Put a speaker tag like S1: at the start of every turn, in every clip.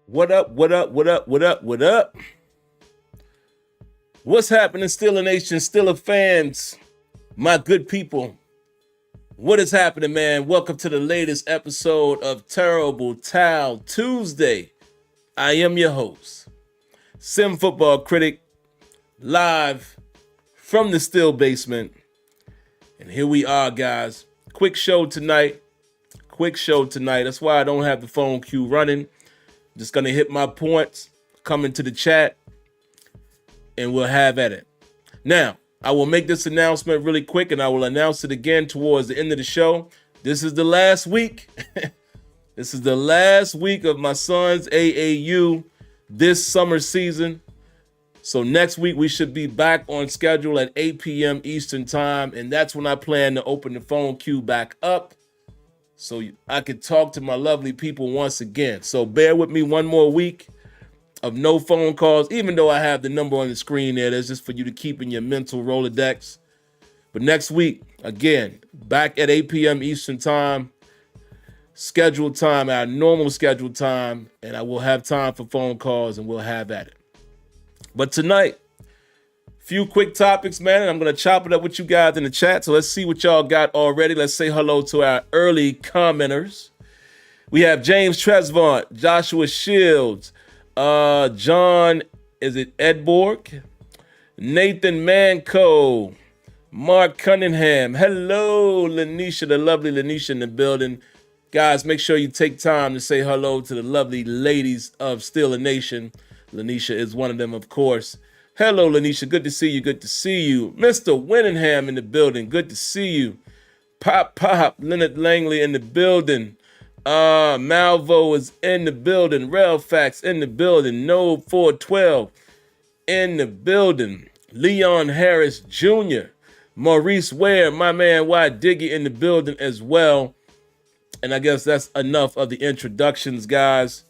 S1: What up, what up, what up, what up, what up? What's happening, Steeler Nation, Steeler fans, my good people? What is happening, man? Welcome to the latest episode of Terrible Towel Tuesday. I am your host, SimFBallCritic, live from the Steel Basement. And here we are, guys. Quick show tonight. That's why I don't have the phone queue running. Just gonna hit my points, come into the chat, and we'll have at it. Now, I will make this announcement really quick, and I will announce it again towards the end of the show. This is the last week. This is the last week of my son's AAU this summer season. So next week, we should be back on schedule at 8 p.m. Eastern time, and that's when I plan to open the phone queue back up so I can talk to my lovely people once again. So bear with me one more week of no phone calls, even though I have the number on the screen there. That's just for you to keep in your mental Rolodex. But next week, again, back at 8 p.m. Eastern time, scheduled time, our normal scheduled time, and I will have time for phone calls, and we'll have at it. But tonight, few quick topics, man, and I'm going to chop it up with you guys in the chat. So let's see what y'all got already. Let's say hello to our early commenters. We have James Tresvant, Joshua Shields, John, is it Edborg? Nathan Manco, Mark Cunningham. Hello, Lanisha, the lovely Lanisha in the building. Guys, make sure you take time to say hello to the lovely ladies of Steeler Nation. Lanisha is one of them, of course. Hello, Lanisha. Good to see you. Good to see you. Mr. Winningham in the building. Good to see you. Pop. Leonard Langley in the building. Malvo is in the building. Relfax in the building. No 412 in the building. Leon Harris Jr. Maurice Ware, my man Y Diggy in the building as well. And I guess that's enough of the introductions, guys.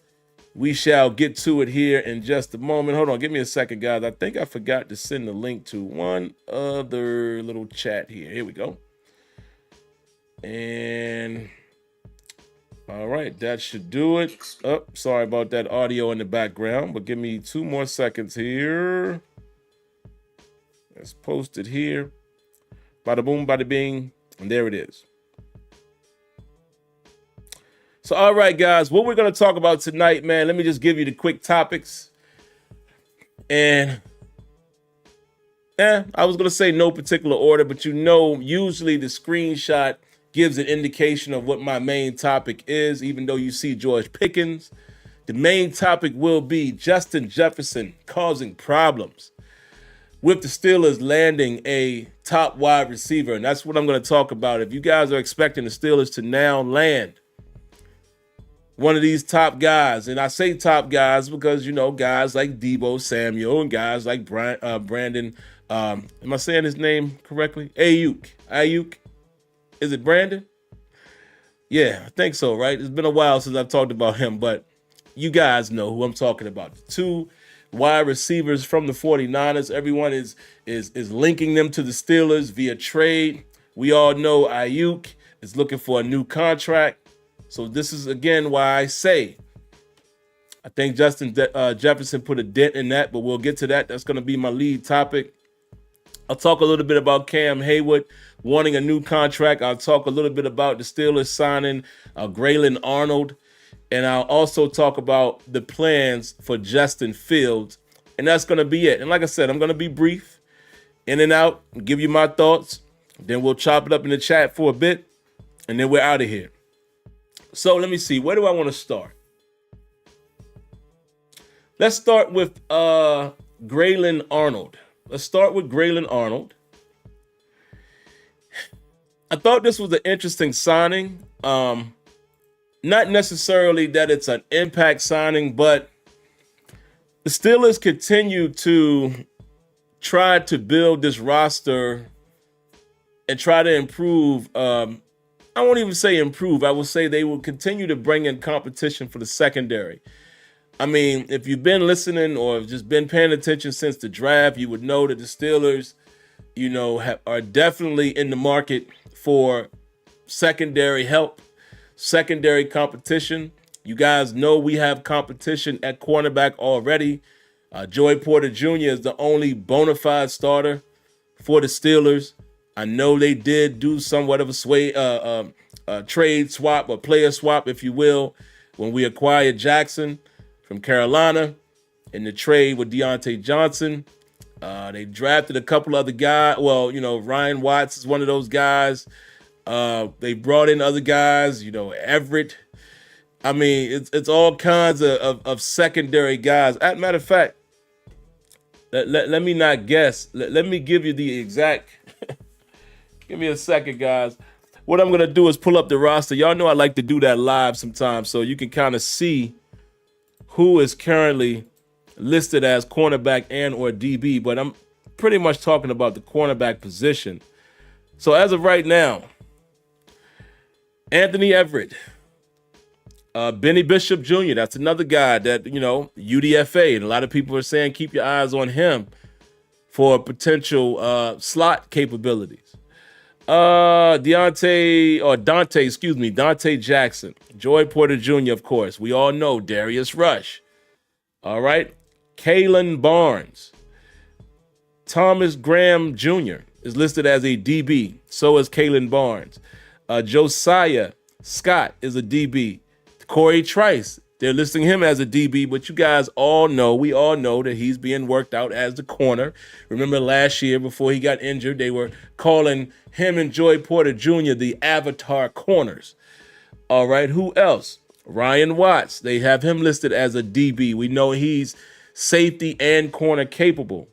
S1: We shall get to it here in just a moment. Hold on, give me a second, guys. I think I forgot to send the link to one other little chat here. Here we go. And all right, that should do it. Oh, sorry about that audio in the background, but give me 2 more seconds here. Let's post it here. Bada boom, bada bing, and there it is. So, all right, guys, what we're going to talk about tonight, man, let me just give you the quick topics. And, I was going to say no particular order, but usually the screenshot gives an indication of what my main topic is, even though you see George Pickens. The main topic will be Justin Jefferson causing problems with the Steelers landing a top wide receiver. And that's what I'm going to talk about. If you guys are expecting the Steelers to now land one of these top guys, and I say top guys because, guys like Deebo Samuel and guys like Brandon, am I saying his name correctly? Ayuk. Is it Brandon? Yeah, I think so, right? It's been a while since I've talked about him, but you guys know who I'm talking about. The 2 wide receivers from the 49ers. Everyone is linking them to the Steelers via trade. We all know Ayuk is looking for a new contract. So this is, again, why I say I think Justin Jefferson put a dent in that, but we'll get to that. That's going to be my lead topic. I'll talk a little bit about Cam Hayward wanting a new contract. I'll talk a little bit about the Steelers signing Grayland Arnold. And I'll also talk about the plans for Justin Fields. And that's going to be it. And like I said, I'm going to be brief, in and out, give you my thoughts. Then we'll chop it up in the chat for a bit, and then we're out of here. So let me see. Where do I want to start? Let's start with Grayland Arnold. I thought this was an interesting signing. Not necessarily that it's an impact signing, but the Steelers continue to try to build this roster and try to improve. I won't even say improve. I will say they will continue to bring in competition for the secondary. I mean, if you've been listening or just been paying attention since the draft, you would know that the Steelers, are definitely in the market for secondary help, secondary competition. You guys know we have competition at cornerback already. Joey Porter Jr. is the only bona fide starter for the Steelers. I know they did do somewhat of a trade swap or player swap, if you will, when we acquired Jackson from Carolina in the trade with Deontay Johnson. They drafted a couple other guys. Well, Ryan Watts is one of those guys. They brought in other guys, Everett. I mean, it's all kinds of secondary guys. As a matter of fact, let me not guess. Let me give you the exact. Give me a second, guys. What I'm going to do is pull up the roster. Y'all know I like to do that live sometimes so you can kind of see who is currently listed as cornerback and or DB, but I'm pretty much talking about the cornerback position. So as of right now, Anthony Everett, Benny Bishop Jr., that's another guy that, UDFA, and a lot of people are saying keep your eyes on him for potential slot capabilities. Dante Jackson, Joey Porter Jr., of course. We all know Darius Rush. All right. Kalen Barnes. Thomas Graham Jr. is listed as a DB. So is Kalen Barnes. Josiah Scott is a DB. Corey Trice, they're listing him as a DB, but you guys we all know that he's being worked out as the corner. Remember last year before he got injured, they were calling him and Joey Porter Jr. the avatar corners. All right, who else? Ryan Watts, they have him listed as a DB. We know he's safety and corner capable.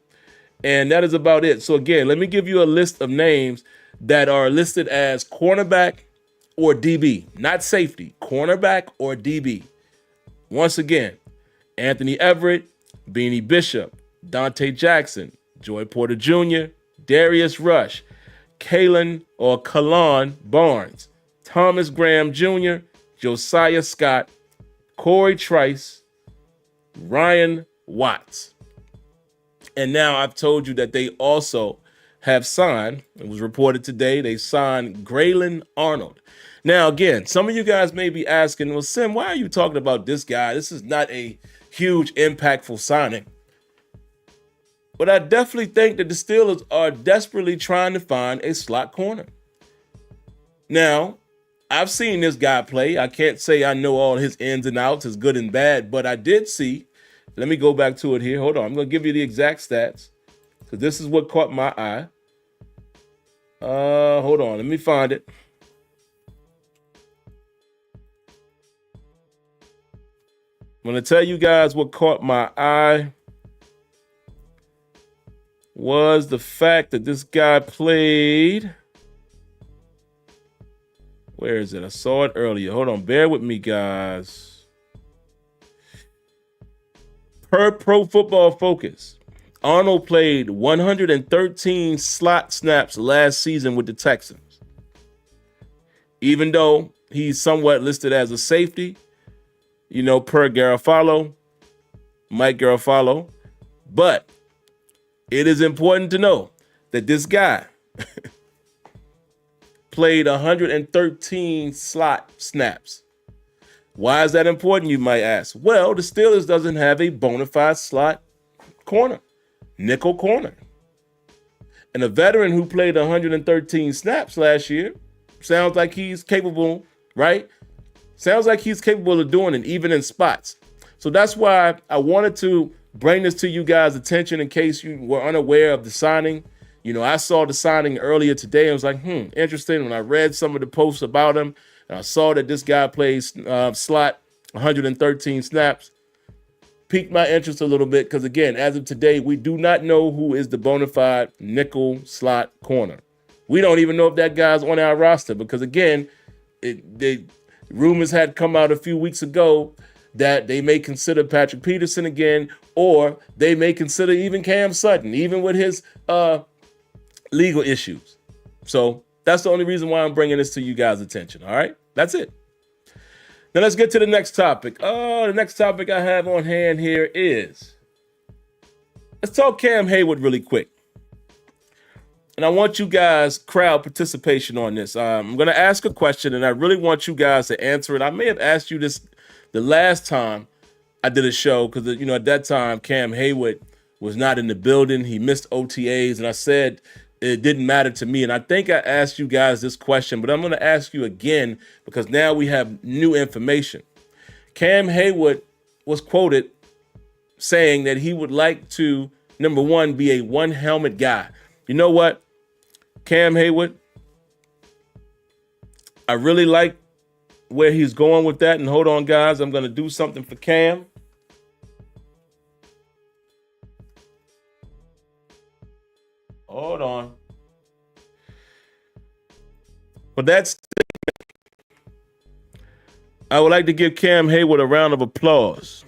S1: And that is about it. So again, let me give you a list of names that are listed as cornerback or DB, not safety, cornerback or DB. Once again, Anthony Everett, Beanie Bishop, Dante Jackson, Joey Porter Jr., Darius Rush, Kalen Barnes, Thomas Graham Jr., Josiah Scott, Corey Trice, Ryan Watts. And now I've told you that they also have signed, it was reported today, they signed Grayland Arnold. Now, again, some of you guys may be asking, well, Sim, why are you talking about this guy? This is not a huge, impactful signing. But I definitely think that the Steelers are desperately trying to find a slot corner. Now, I've seen this guy play. I can't say I know all his ins and outs, his good and bad, but I did see. Let me go back to it here. Hold on. I'm going to give you the exact stats because this is what caught my eye. Hold on. Let me find it. I'm going to tell you guys what caught my eye was the fact that this guy played. Where is it? I saw it earlier. Hold on. Bear with me, guys. Per Pro Football Focus, Arnold played 113 slot snaps last season with the Texans. Even though he's somewhat listed as a safety, per Mike Garofalo. But it is important to know that this guy played 113 slot snaps. Why is that important, you might ask? Well, the Steelers doesn't have a bona fide slot corner, nickel corner. And a veteran who played 113 snaps last year sounds like he's capable, right? Sounds like he's capable of doing it, even in spots. So that's why I wanted to bring this to you guys' attention in case you were unaware of the signing. I saw the signing earlier today and was like, interesting. When I read some of the posts about him, and I saw that this guy plays slot 113 snaps, piqued my interest a little bit because, again, as of today, we do not know who is the bona fide nickel slot corner. We don't even know if that guy's on our roster because, again, rumors had come out a few weeks ago that they may consider Patrick Peterson again, or they may consider even Cam Sutton, even with his legal issues. So that's the only reason why I'm bringing this to you guys' attention. All right, that's it. Now let's get to the next topic. The next topic I have on hand here is, let's talk Cam Hayward really quick. And I want you guys crowd participation on this. I'm going to ask a question, and I really want you guys to answer it. I may have asked you this the last time I did a show, because at that time Cam Hayward was not in the building. He missed OTAs, and I said it didn't matter to me. And I think I asked you guys this question, but I'm going to ask you again because now we have new information. Cam Hayward was quoted saying that he would like to, number one, be a one helmet guy. You know what, Cam Hayward? I really like where he's going with that. And hold on, guys, I'm going to do something for Cam. Hold on. But that's, I would like to give Cam Hayward a round of applause.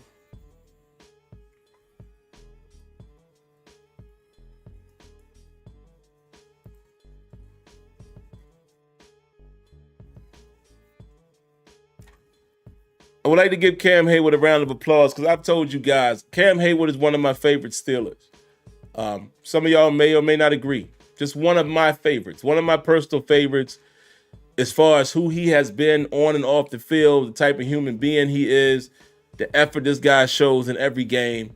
S1: I would like to give Cam Hayward a round of applause because I've told you guys, Cam Hayward is one of my favorite Steelers. Some of y'all may or may not agree. Just one of my favorites, one of my personal favorites as far as who he has been on and off the field, the type of human being he is, the effort this guy shows in every game.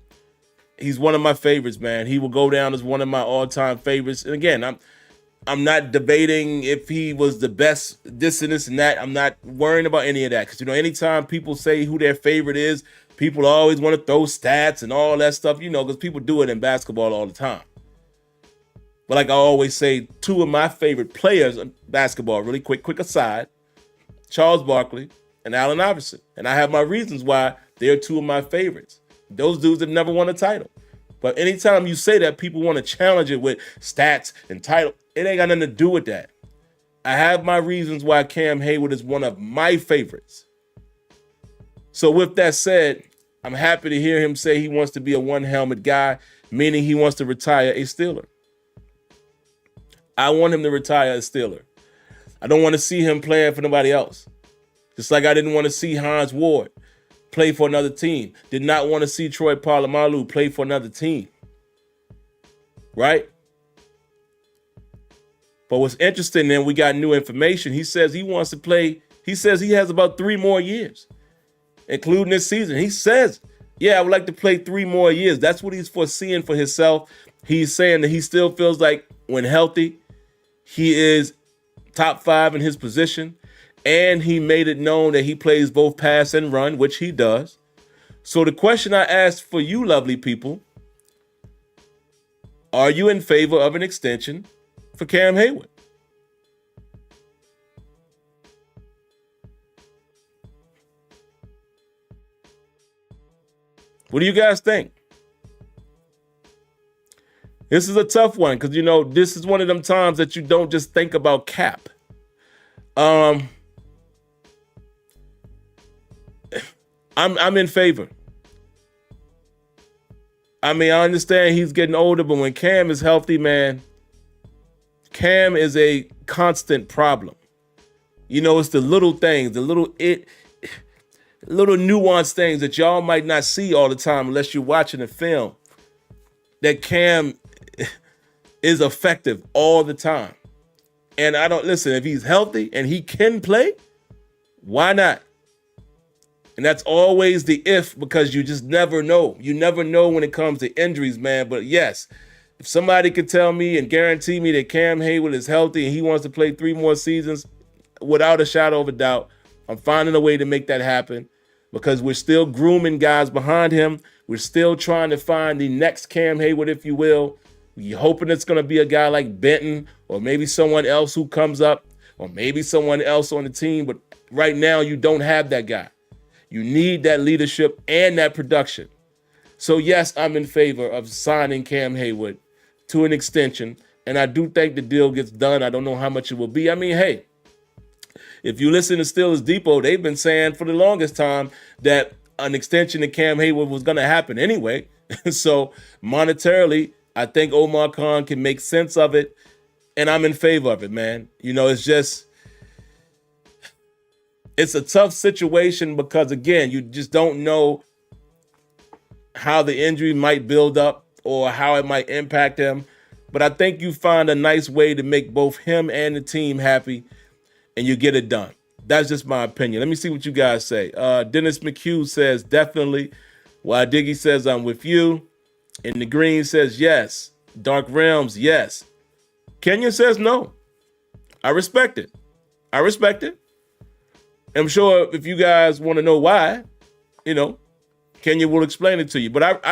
S1: He's one of my favorites, man. He will go down as one of my all-time favorites. And again, I'm not debating if he was the best, this and this and that. I'm not worrying about any of that. Because, anytime people say who their favorite is, people always want to throw stats and all that stuff, because people do it in basketball all the time. But like I always say, two of my favorite players in basketball, really quick aside, Charles Barkley and Allen Iverson. And I have my reasons why they're two of my favorites. Those dudes have never won a title. But anytime you say that, people want to challenge it with stats and title. It ain't got nothing to do with that. I have my reasons why Cam Hayward is one of my favorites. So with that said, I'm happy to hear him say he wants to be a one-helmet guy, meaning he wants to retire a Steeler. I want him to retire a Steeler. I don't want to see him playing for nobody else. Just like I didn't want to see Hines Ward play for another team. Did not want to see Troy Polamalu play for another team. Right? But what's interesting, then we got new information. He says he wants to play. He says he has about 3 more years, including this season. He says, yeah, I would like to play 3 more years. That's what he's foreseeing for himself. He's saying that he still feels like when healthy, he is top 5 in his position. And he made it known that he plays both pass and run, which he does. So the question I asked for you, lovely people, are you in favor of an extension for Cam Hayward? What do you guys think? This is a tough one because, this is one of them times that you don't just think about cap. I'm in favor. I mean, I understand he's getting older, but when Cam is healthy, man, Cam is a constant problem. It's the little things, the little nuanced things that y'all might not see all the time unless you're watching a film, that Cam is effective all the time. And listen, if he's healthy and he can play, why not? And that's always the if, because you just never know. You never know when it comes to injuries, man. But yes, if somebody could tell me and guarantee me that Cam Hayward is healthy and he wants to play 3 more seasons, without a shadow of a doubt, I'm finding a way to make that happen because we're still grooming guys behind him. We're still trying to find the next Cam Hayward, if you will. We're hoping it's going to be a guy like Benton or maybe someone else who comes up or maybe someone else on the team. But right now, you don't have that guy. You need that leadership and that production. So yes, I'm in favor of signing Cam Hayward to an extension. And I do think the deal gets done. I don't know how much it will be. I mean, hey, if you listen to Steelers Depot, they've been saying for the longest time that an extension to Cam Hayward was going to happen anyway. So monetarily, I think Omar Khan can make sense of it. And I'm in favor of it, man. It's a tough situation because, again, you just don't know how the injury might build up or how it might impact him. But I think you find a nice way to make both him and the team happy, and you get it done. That's just my opinion. Let me see what you guys say. Dennis McHugh says definitely. While Diggy says I'm with you. And the Green says yes. Dark Realms, yes. Kenya says no. I respect it. I'm sure if you guys want to know why, Kenya will explain it to you. But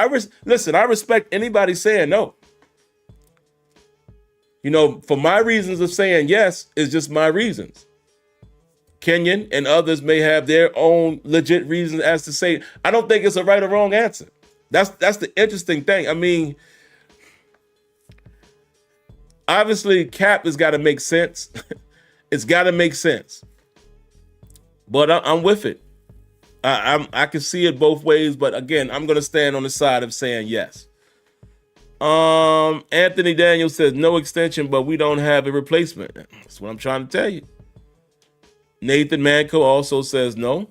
S1: listen, I respect anybody saying no. For my reasons of saying yes is just my reasons. Kenyan and others may have their own legit reasons as to say, I don't think it's a right or wrong answer. That's the interesting thing. I mean, obviously cap has got to make sense. It's got to make sense. But I'm with it. I can see it both ways, but again, I'm going to stand on the side of saying yes. Anthony Daniel says no extension, but we don't have a replacement. That's what I'm trying to tell you. Nathan Manco also says no.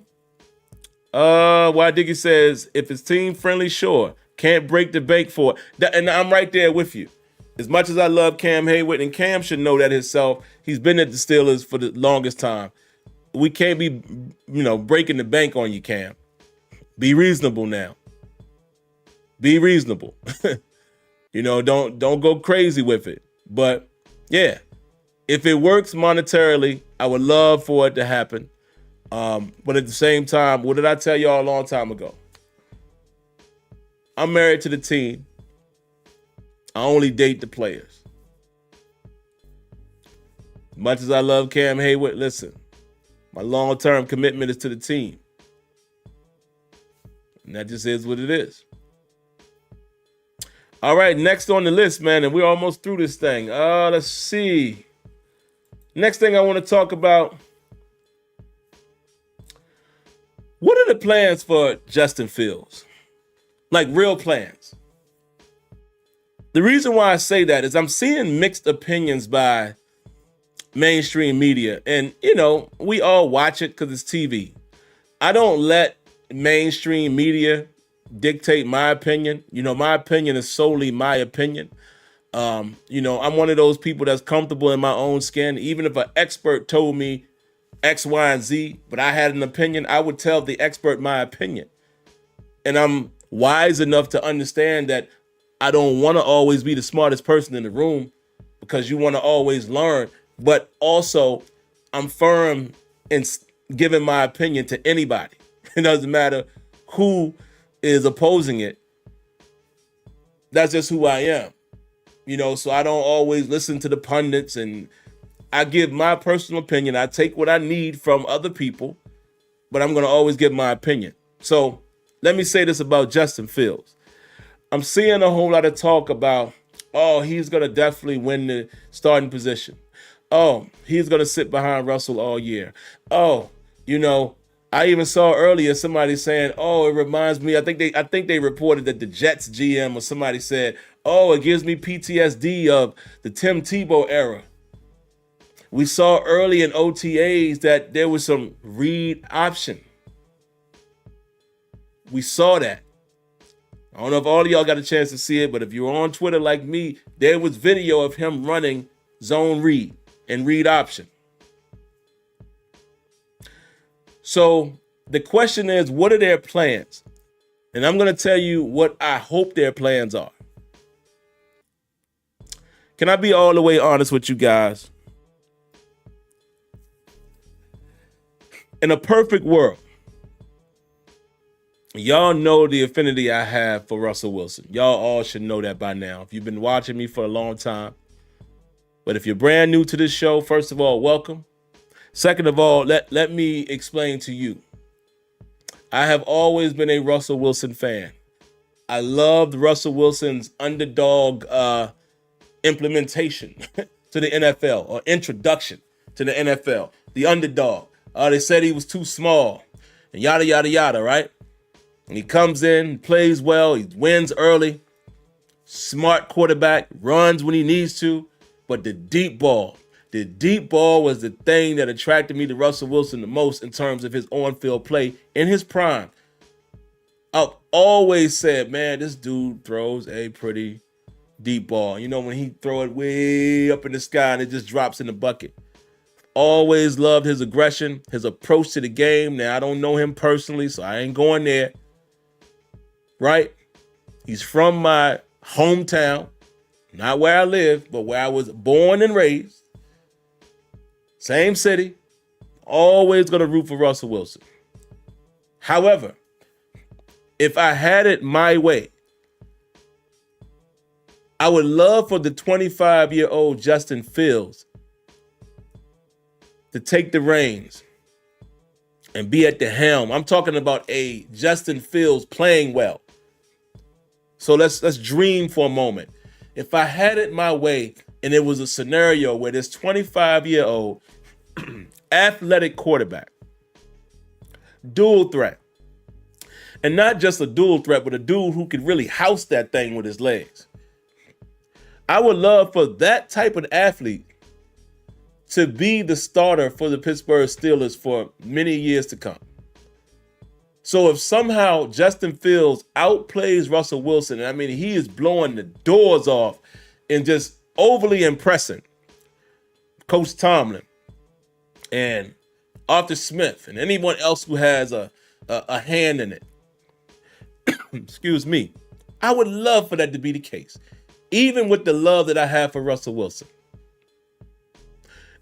S1: Why Diggy says if it's team friendly, sure. Can't break the bank for it. And I'm right there with you. As much as I love Cam Hayward, and Cam should know that himself, he's been at the Steelers for the longest time. We can't be, breaking the bank on you, Cam. Be reasonable now. Be reasonable. Don't go crazy with it. But yeah, if it works monetarily, I would love for it to happen. But at the same time, what did I tell y'all a long time ago? I'm married to the team. I only date the players. As much as I love Cam Hayward, listen, my long-term commitment is to the team. And that just is what it is. All right, next on the list, man, and we're almost through this thing. Let's see. Next thing I want to talk about, what are the plans for Justin Fields? Like real plans. The reason why I say that is I'm seeing mixed opinions by mainstream media. And, we all watch it because it's TV. I don't let mainstream media dictate my opinion. My opinion is solely my opinion. I'm one of those people that's comfortable in my own skin. Even if an expert told me X, Y, and Z, but I had an opinion, I would tell the expert my opinion. And I'm wise enough to understand that I don't want to always be the smartest person in the room because you want to always learn. But also, I'm firm in giving my opinion to anybody. It doesn't matter who is opposing it. That's just who I am. So I don't always listen to the pundits, and I give my personal opinion. I take what I need from other people, but I'm going to always give my opinion. So let me say this about Justin Fields. I'm seeing a whole lot of talk about, he's going to definitely win the starting position. He's going to sit behind Russell all year. I even saw earlier somebody saying, it reminds me, I think they reported that the Jets GM or somebody said, it gives me PTSD of the Tim Tebow era. We saw early in OTAs that there was some read option. We saw that. I don't know if all of y'all got a chance to see it, but if you're on Twitter like me, there was video of him running zone read and read option. So the question is, what are their plans? And I'm going to tell you what I hope their plans are. Can I be all the way honest with you guys? In a perfect world, y'all know the affinity I have for Russell Wilson. Y'all all should know that by now if you've been watching me for a long time. But if you're brand new to this show, first of all, welcome. Second of all, let me explain to you. I have always been a Russell Wilson fan. I loved Russell Wilson's underdog implementation to the NFL, or introduction to the NFL. The underdog. They said he was too small and yada, yada, yada, right? And he comes in, plays well, he wins early, smart quarterback, runs when he needs to, but the deep ball was the thing that attracted me to Russell Wilson the most in terms of his on-field play in his prime. I've always said, man, this dude throws a pretty deep ball. When he throw it way up in the sky and it just drops in the bucket. Always loved his aggression, his approach to the game. Now, I don't know him personally, so I ain't going there. Right? He's from my hometown, not where I live, but where I was born and raised. Same city. Always going to root for Russell Wilson. However, if I had it my way, I would love for the 25-year-old Justin Fields to take the reins and be at the helm. I'm talking about a Justin Fields playing well. So let's dream for a moment. If I had it my way and it was a scenario where this 25-year-old athletic quarterback, dual threat, and not just a dual threat, but a dude who could really house that thing with his legs. I would love for that type of athlete to be the starter for the Pittsburgh Steelers for many years to come. So if somehow Justin Fields outplays Russell Wilson, I mean, he is blowing the doors off and just overly impressing Coach Tomlin and Arthur Smith and anyone else who has a hand in it. Excuse me. I would love for that to be the case, even with the love that I have for Russell Wilson.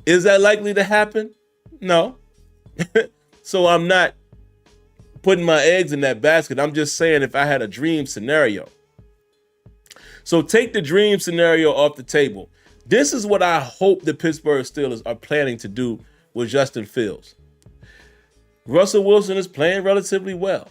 S1: Is that likely to happen? No. So I'm not putting my eggs in that basket. I'm just saying if I had a dream scenario. So take the dream scenario off the table. This is what I hope the Pittsburgh Steelers are planning to do with Justin Fields. Russell Wilson is playing relatively well.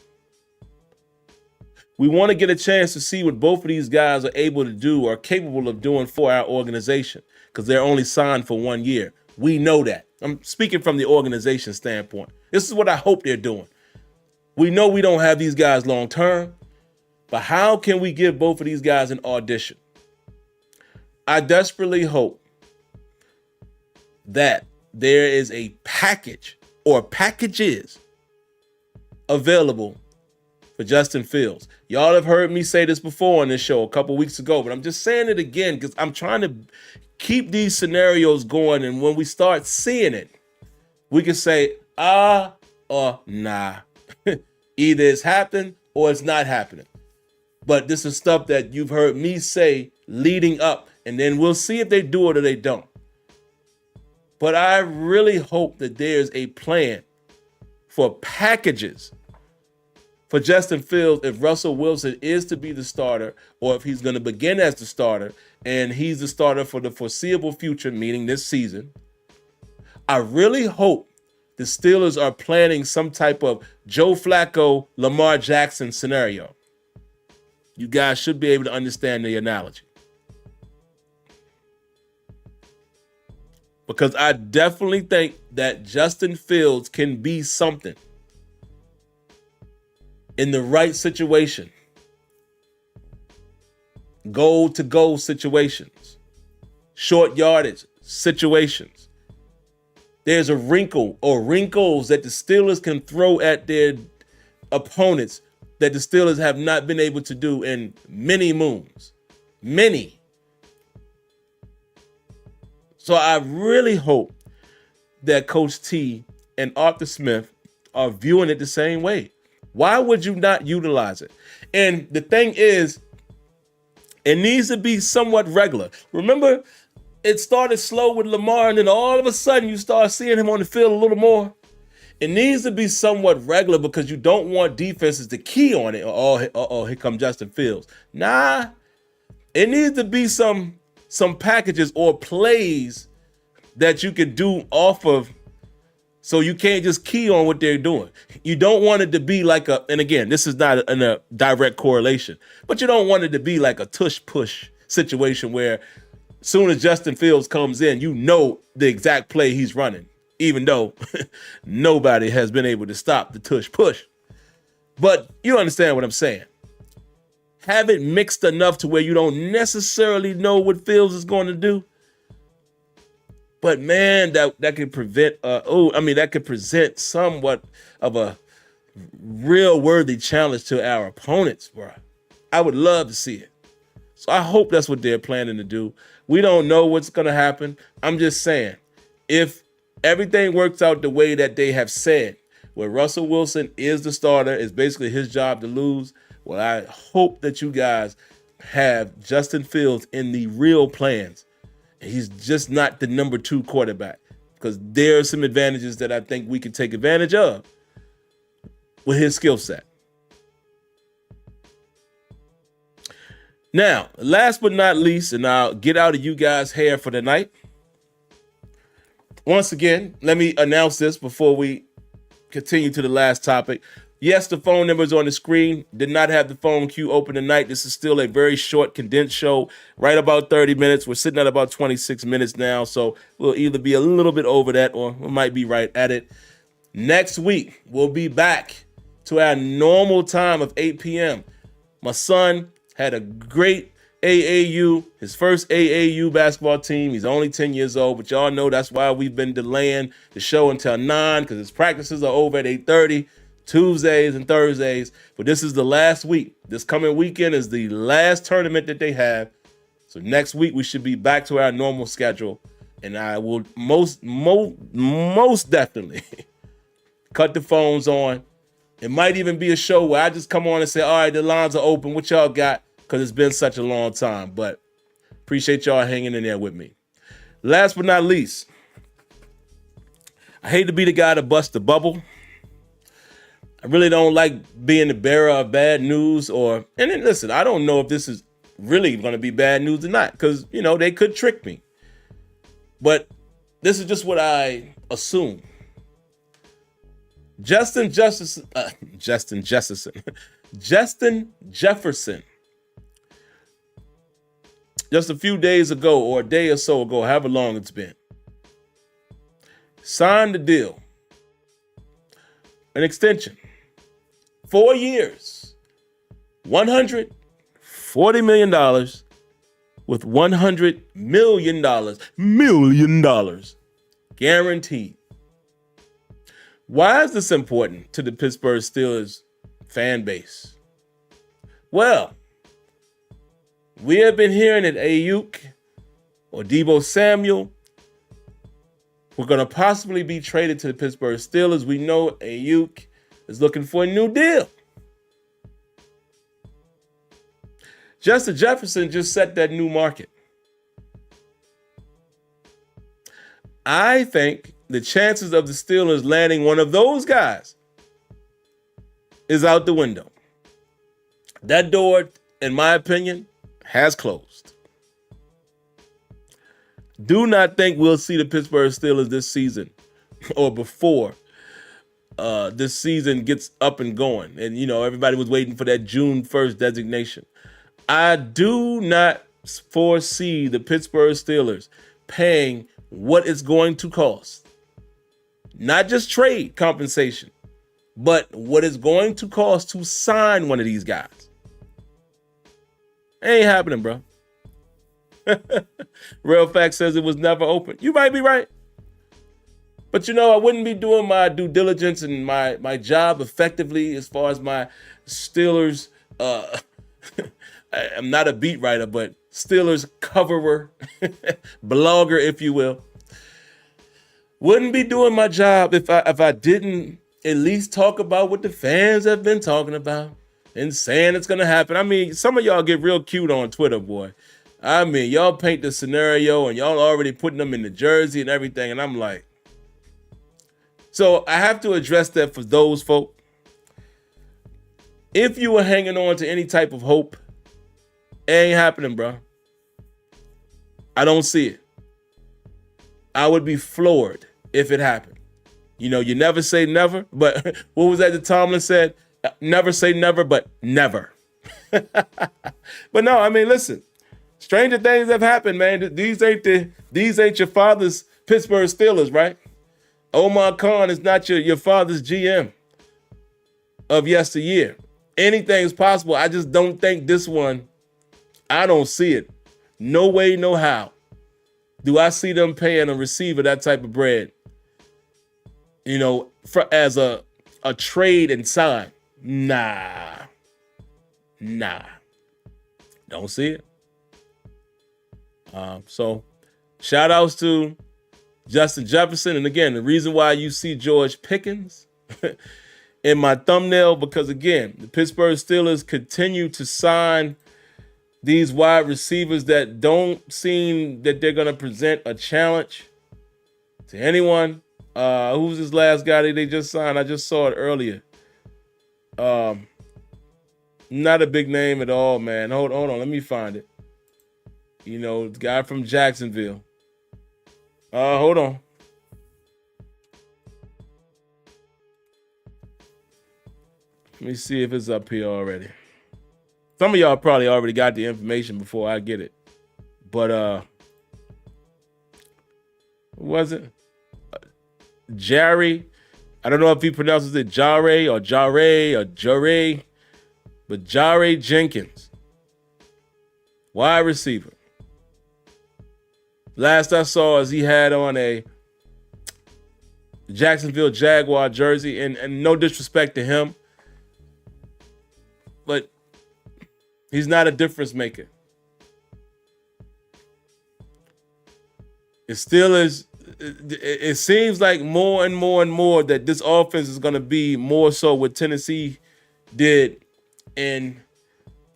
S1: We want to get a chance to see what both of these guys are able to do or capable of doing for our organization because they're only signed for 1 year. We know that. I'm speaking from the organization standpoint. This is what I hope they're doing. We know we don't have these guys long term, but how can we give both of these guys an audition? I desperately hope that there is a package or packages available for Justin Fields. Y'all have heard me say this before on this show a couple weeks ago, but I'm just saying it again because I'm trying to keep these scenarios going. And when we start seeing it, we can say, or nah. Either it's happened or it's not happening. But this is stuff that you've heard me say leading up, and then we'll see if they do it or they don't. But I really hope that there's a plan for packages for Justin Fields if Russell Wilson is to be the starter or if he's going to begin as the starter and he's the starter for the foreseeable future, meaning this season. I really hope the Steelers are planning some type of Joe Flacco, Lamar Jackson scenario. You guys should be able to understand the analogy. Because I definitely think that Justin Fields can be something in the right situation. Goal-to-goal situations. Short yardage situations. There's a wrinkle or wrinkles that the Steelers can throw at their opponents that the Steelers have not been able to do in many moons. Many. So I really hope that Coach T and Arthur Smith are viewing it the same way. Why would you not utilize it? And the thing is, it needs to be somewhat regular. Remember, it started slow with Lamar, and then all of a sudden you start seeing him on the field a little more. It needs to be somewhat regular because you don't want defenses to key on it. Oh, here comes Justin Fields. Nah, it needs to be some packages or plays that you could do off of, so you can't just key on what they're doing. You don't want it to be like and again, this is not a direct correlation, but you don't want it to be like a tush-push situation where as soon as Justin Fields comes in, you know the exact play he's running, even though nobody has been able to stop the tush-push. But you understand what I'm saying. Have it mixed enough to where you don't necessarily know what Fields is going to do. But man, that could that could present somewhat of a real worthy challenge to our opponents, bro. I would love to see it. So I hope that's what they're planning to do. We don't know what's going to happen. I'm just saying, if everything works out the way that they have said, where Russell Wilson is the starter, it's basically his job to lose. Well, I hope that you guys have Justin Fields in the real plans. He's just not the number 2 quarterback, because there are some advantages that I think we can take advantage of with his skill set. Now, last but not least, and I'll get out of you guys' hair for the night. Once again, let me announce this before we continue to the last topic. Yes, the phone number is on the screen. Did not have the phone queue open tonight. This is still a very short, condensed show, right about 30 minutes. We're sitting at about 26 minutes now, so we'll either be a little bit over that or we might be right at it. Next week, we'll be back to our normal time of 8 p.m. My son had a great AAU, his first AAU basketball team. He's only 10 years old, but y'all know that's why we've been delaying the show until 9, because his practices are over at 8:30, Tuesdays and Thursdays. But this is the last week. This coming weekend is the last tournament that they have. So next week we should be back to our normal schedule, and I will most definitely cut the phones on. It might even be a show where I just come on and say, all right, the lines are open. What y'all got? Because it's been such a long time. But appreciate y'all hanging in there with me. Last but not least, I hate to be the guy to bust the bubble. I really don't like being the bearer of bad news. And then listen, I don't know if this is really going to be bad news or not, because, you know, they could trick me. But this is just what I assume. Justin Jefferson, just a few days ago, or a day or so ago, however long it's been, signed the deal, an extension, 4 years, $140 million with $100 million guaranteed. Why is this important to the Pittsburgh Steelers fan base? Well, we have been hearing that Ayuk or Deebo Samuel were going to possibly be traded to the Pittsburgh Steelers. We know Ayuk is looking for a new deal. Justin Jefferson just set that new market. I think the chances of the Steelers landing one of those guys is out the window. That door, in my opinion, has closed. Do not think we'll see the Pittsburgh Steelers this season or before this season gets up and going. And, you know, everybody was waiting for that June 1st designation. I do not foresee the Pittsburgh Steelers paying what it's going to cost. Not just trade compensation, but what it's going to cost to sign one of these guys. Ain't happening, bro. Real Fact says it was never open. You might be right. But, you know, I wouldn't be doing my due diligence and my job effectively as far as my Steelers. I'm not a beat writer, but Steelers coverer, blogger, if you will. Wouldn't be doing my job if I didn't at least talk about what the fans have been talking about and saying it's going to happen. I mean, some of y'all get real cute on Twitter, boy. I mean, y'all paint the scenario and y'all already putting them in the jersey and everything. And I'm like, so I have to address that for those folk. If you were hanging on to any type of hope, it ain't happening, bro. I don't see it. I would be floored if it happened. You know, you never say never, but what was that that Tomlin said? Never say never, but never. But no, I mean, listen, stranger things have happened, man. These ain't your father's Pittsburgh Steelers, right? Omar Khan is not your father's GM of yesteryear. Anything's possible. I just don't think this one, I don't see it. No way, no how. Do I see them paying a receiver that type of bread, you know, as a trade and sign? Nah. Don't see it. So shout outs to Justin Jefferson. And again, the reason why you see George Pickens in my thumbnail, because again, the Pittsburgh Steelers continue to sign these wide receivers that don't seem that they're going to present a challenge to anyone. Who's this last guy that they just signed? I just saw it earlier. Not a big name at all, man. Hold on, let me find it. You know, the guy from Jacksonville. Hold on. Let me see if it's up here already. Some of y'all probably already got the information before I get it. But what was it? Jerry. I don't know if he pronounces it Jare or Jare or Jare, but Jare Jenkins, wide receiver. Last I saw is he had on a Jacksonville Jaguar jersey, and no disrespect to him, but he's not a difference maker. It still is. It seems like more and more and more that this offense is going to be more so what Tennessee did in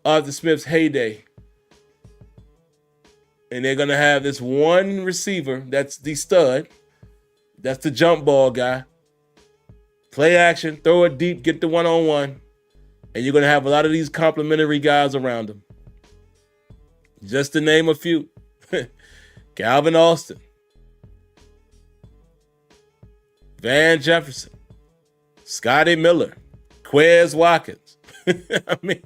S1: Arthur Smith's heyday. And they're going to have this one receiver that's the stud. That's the jump ball guy. Play action, throw it deep, get the one-on-one. And you're going to have a lot of these complimentary guys around him. Just to name a few. Calvin Austin. Van Jefferson, Scotty Miller, Quez Watkins. I mean,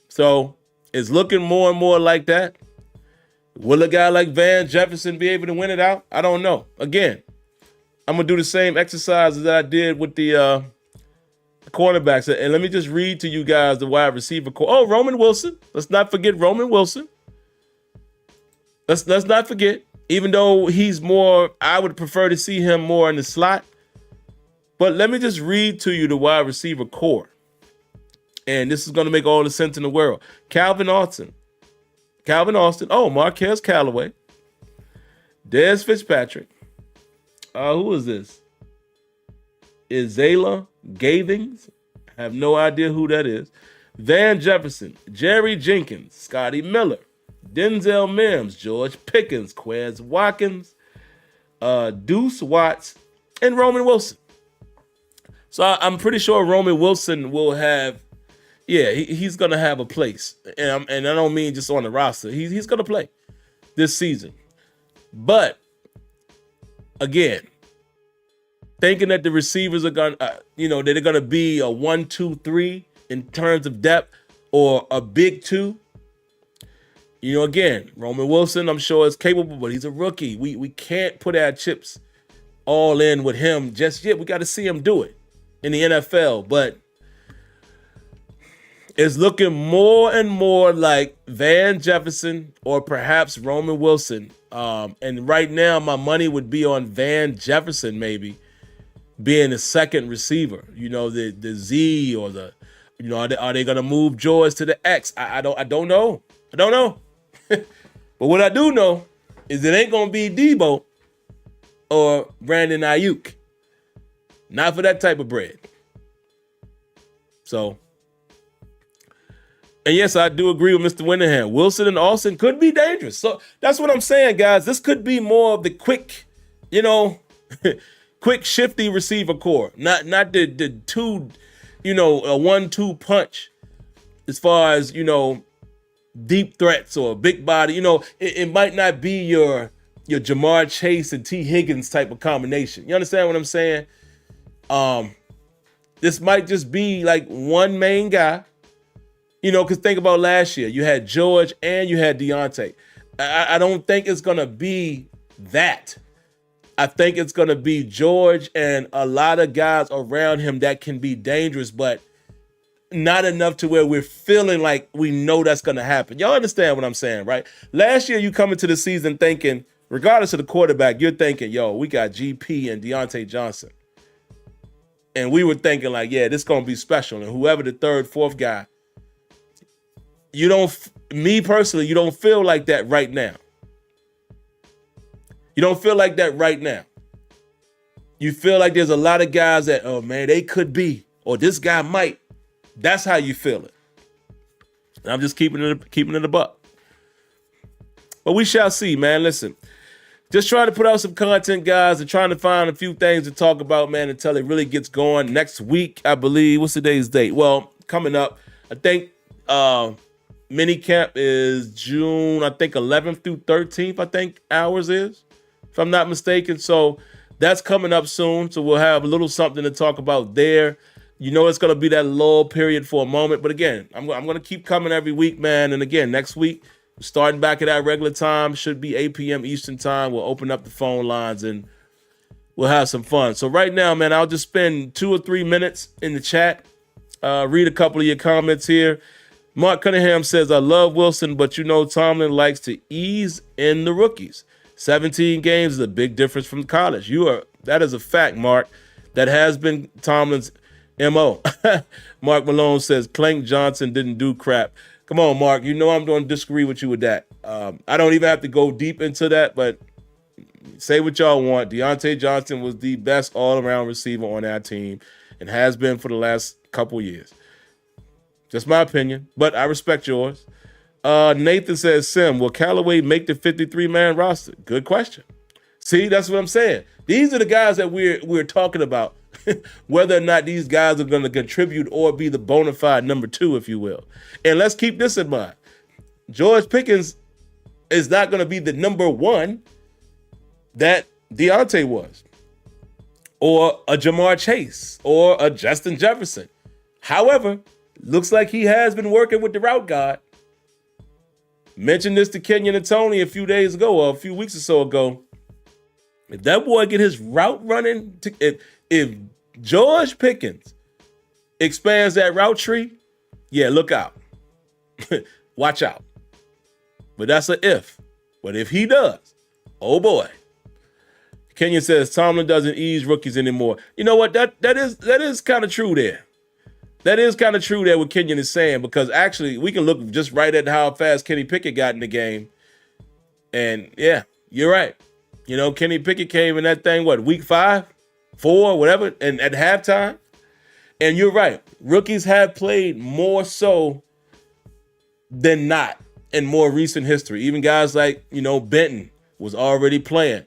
S1: so it's looking more and more like that. Will a guy like Van Jefferson be able to win it out? I don't know. Again, I'm going to do the same exercises that I did with the cornerbacks. And let me just read to you guys the wide receiver core. Oh, Roman Wilson. Let's not forget Roman Wilson. Let's not forget. Even though he's more, I would prefer to see him more in the slot. But let me just read to you the wide receiver core. And this is going to make all the sense in the world. Calvin Austin. Oh, Marquez Callaway. Dez Fitzpatrick. Who is this? Izayla Gathings. I have no idea who that is. Van Jefferson. Jerry Jenkins. Scotty Miller. Denzel Mims, George Pickens, Quez Watkins, Deuce Watts, and Roman Wilson. So I'm pretty sure Roman Wilson will have, he's going to have a place. And I don't mean just on the roster. He's going to play this season. But, again, thinking that the receivers are going to, they're going to be a 1, 2, 3 in terms of depth or a big 2. Again, Roman Wilson, I'm sure, is capable, but he's a rookie. We can't put our chips all in with him just yet. We got to see him do it in the NFL. But it's looking more and more like Van Jefferson or perhaps Roman Wilson. And right now, my money would be on Van Jefferson maybe being the second receiver. The Z or the, are they going to move George to the X? I don't know. But what I do know is it ain't going to be Debo or Brandon Ayuk. Not for that type of bread. So, and yes, I do agree with Mr. Winningham. Wilson and Austin could be dangerous. So that's what I'm saying, guys. This could be more of the quick, quick shifty receiver core. Not the two, a 1-2 punch as far as, deep threats or big body. It might not be your Jamar Chase and T. Higgins type of combination. You understand what I'm saying? This might just be like one main guy. Because think about last year. You had George and you had Deontay. I don't think it's going to be that. I think it's going to be George and a lot of guys around him that can be dangerous, but not enough to where we're feeling like we know that's going to happen. Y'all understand what I'm saying, right? Last year, you come into the season thinking, regardless of the quarterback, you're thinking, we got GP and Deontay Johnson. And we were thinking like, this is going to be special. And whoever the third, fourth guy, me personally, you don't feel like that right now. You don't feel like that right now. You feel like there's a lot of guys that, oh man, they could be, or this guy might. That's how you feel it. And I'm just keeping it a buck. But we shall see, man. Listen, just trying to put out some content, guys, and trying to find a few things to talk about, man, until it really gets going. Next week, I believe, what's today's date? Well, coming up, I think mini camp is June, I think 11th through 13th, I think ours is, if I'm not mistaken. So that's coming up soon. So we'll have a little something to talk about there. You know, it's going to be that lull period for a moment. But again, I'm going to keep coming every week, man. And again, next week, starting back at our regular time, should be 8 p.m. Eastern time. We'll open up the phone lines and we'll have some fun. So right now, man, I'll just spend 2 or 3 minutes in the chat. Read a couple of your comments here. Mark Cunningham says, I love Wilson, but you know Tomlin likes to ease in the rookies. 17 games is a big difference from college. That is a fact, Mark. That has been Tomlin's MO. Mark Malone says, Clank Johnson didn't do crap. Come on, Mark. You know I'm going to disagree with you with that. I don't even have to go deep into that, but say what y'all want. Deontay Johnson was the best all-around receiver on our team and has been for the last couple years. Just my opinion, but I respect yours. Nathan says, Sim, will Callaway make the 53-man roster? Good question. See, that's what I'm saying. These are the guys that we're talking about, whether or not these guys are going to contribute or be the bona fide number 2, if you will. And let's keep this in mind. George Pickens is not going to be the number 1 that Deontay was, or a Jamar Chase, or a Justin Jefferson. However, looks like he has been working with the route god. Mentioned this to Kenyon and Tony a few days ago, or a few weeks or so ago. If that boy get his route running, if George Pickens expands that route tree, yeah, look out. Watch out. But that's an if. But if he does, oh boy. Kenyon says Tomlin doesn't ease rookies anymore. You know what? That is kind of true there. That is kind of true there what Kenyon is saying, because actually we can look just right at how fast Kenny Pickett got in the game. And yeah, you're right. You know, Kenny Pickett came in that thing, week 5, 4, whatever, and at halftime. And you're right. Rookies have played more so than not in more recent history. Even guys like, Benton was already playing.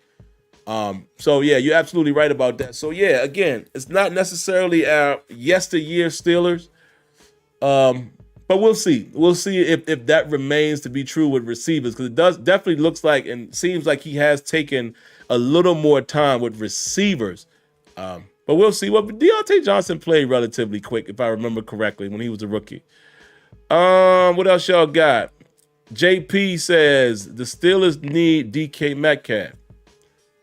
S1: So yeah, you're absolutely right about that. So yeah, again, it's not necessarily our yesteryear Steelers. But we'll see. We'll see if that remains to be true with receivers, because it definitely looks like and seems like he has taken a little more time with receivers. But we'll see. Well, Deontay Johnson played relatively quick, if I remember correctly, when he was a rookie. What else y'all got? JP says the Steelers need DK Metcalf.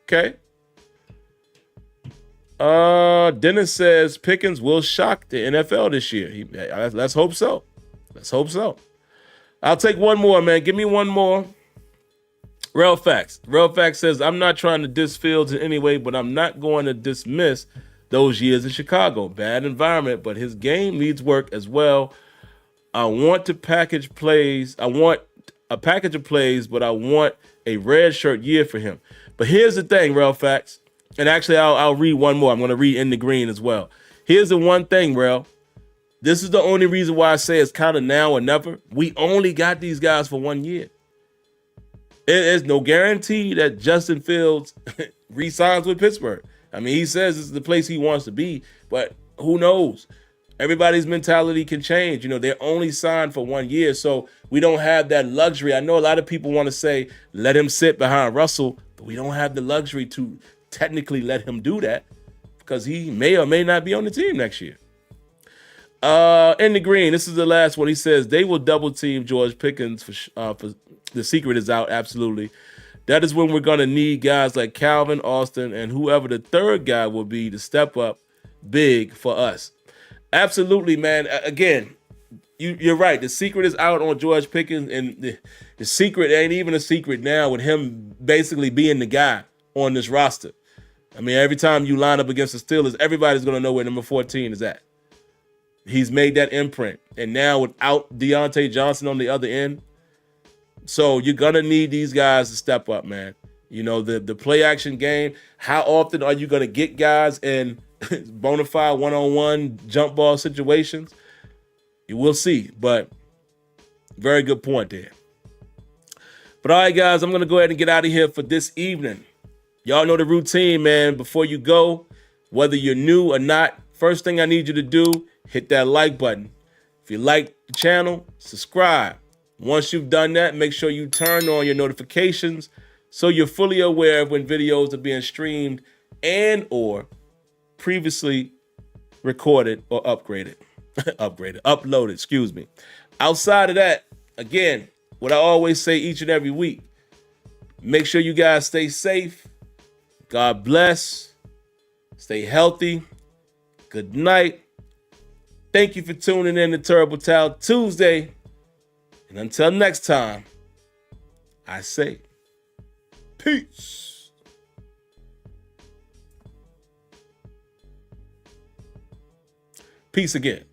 S1: Okay. Dennis says Pickens will shock the NFL this year. Let's hope so. Let's hope so. I'll take one more, man. Give me one more. Real Facts. Real Facts says, I'm not trying to diss Fields in any way, but I'm not going to dismiss those years in Chicago. Bad environment, but his game needs work as well. I want a package of plays, but I want a red shirt year for him. But here's the thing, Real Facts. And actually, I'll read one more. I'm going to read In the Green as well. Here's the one thing, Real. This is the only reason why I say it's kind of now or never. We only got these guys for 1 year. There's no guarantee that Justin Fields re-signs with Pittsburgh. I mean, he says this is the place he wants to be, but who knows? Everybody's mentality can change. They're only signed for 1 year, so we don't have that luxury. I know a lot of people want to say, let him sit behind Russell, but we don't have the luxury to technically let him do that because he may or may not be on the team next year. In the Green, this is the last one. He says they will double team George Pickens for the secret is out. Absolutely. That is when we're going to need guys like Calvin, Austin, and whoever the third guy will be to step up big for us. Absolutely, man. Again, you're right. The secret is out on George Pickens, and the secret ain't even a secret now with him basically being the guy on this roster. I mean, every time you line up against the Steelers, everybody's going to know where number 14 is at. He's made that imprint. And now without Deontay Johnson on the other end, so you're going to need these guys to step up, man. You know, the play action game. How often are you going to get guys in bona fide one-on-one jump ball situations? You will see, but very good point there. But all right, guys, I'm going to go ahead and get out of here for this evening. Y'all know the routine, man. Before you go, whether you're new or not, first thing I need you to do, hit that like button. If you like the channel, subscribe. Once you've done that, make sure you turn on your notifications so you're fully aware of when videos are being streamed and or previously recorded or uploaded, excuse me. Outside of that, again, what I always say each and every week, make sure you guys stay safe. God bless. Stay healthy. Good night. Thank you for tuning in to Terrible Towel Tuesday. And until next time, I say peace. Peace again.